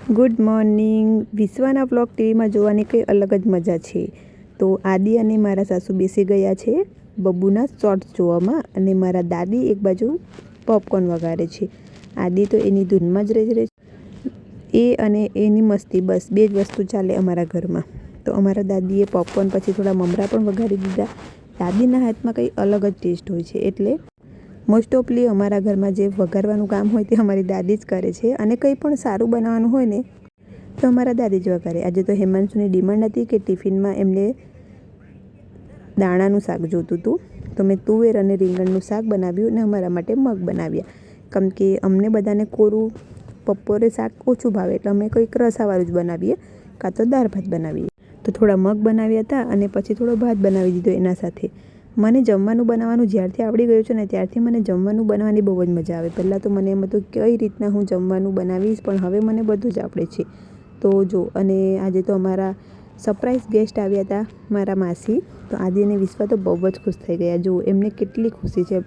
Good morning. વિશ્વાના blog ટીવીમાં જોવાની કંઈ અલગ જ મજા છે. તો આદિ અને મારા સાસુ બેસી ગયા છે બબ્બુના શોર્ટ્સ જોવામાં, અને મારા દાદી એક બાજુ પોપકોર્ન વગાડે છે. આદિ તો એની ધૂનમાં જ રહી એ અને એની મસ્તી, બસ બે જ વસ્તુ ચાલે અમારા ઘરમાં. તો અમારા દાદીએ પોપકોર્ન પછી થોડા મમરા પણ વગાડી દીધા. દાદીના હાથમાં કંઈ અલગ જ ટેસ્ટ હોય છે, એટલે મોસ્ટ ઓફલી અમારા ઘરમાં જે વઘારવાનું કામ હોય તે અમારી દાદી જ કરે છે, અને કંઈ પણ સારું બનાવવાનું હોય ને તો અમારા દાદી જ વઘારે. આજે તો હેમાંશુની ડિમાન્ડ હતી કે ટિફિનમાં એમને દાણાનું શાક જોતું હતું, તો મેં તુવેર અને રીંગણનું શાક બનાવ્યું અને અમારા માટે મગ બનાવ્યા. કેમ કે અમને બધાને કોરું બપોરે શાક ઓછું ભાવે, એટલે અમે કંઈક રસાવાળું જ બનાવીએ, કાં તો દાળ ભાત બનાવીએ. તો થોડા મગ બનાવ્યા હતા અને પછી થોડો ભાત બનાવી દીધો એના સાથે. મને જમવાનું બનાવવાનું જ્યારથી આવડી ગયું છે ને ત્યારથી મને જમવાનું બનાવવાની બહુ જ મજા આવે. પહેલાં તો મને એમ હતું કઈ રીતના હું જમવાનું બનાવીશ, પણ હવે મને બધું જ આવડે છે. તો જો, અને આજે તો અમારા સરપ્રાઈઝ ગેસ્ટ આવ્યા હતા, મારા માસી. તો આદિ અને વિશ્વા તો બહુ જ ખુશ થઈ ગયા. જો એમને કેટલી ખુશી છે.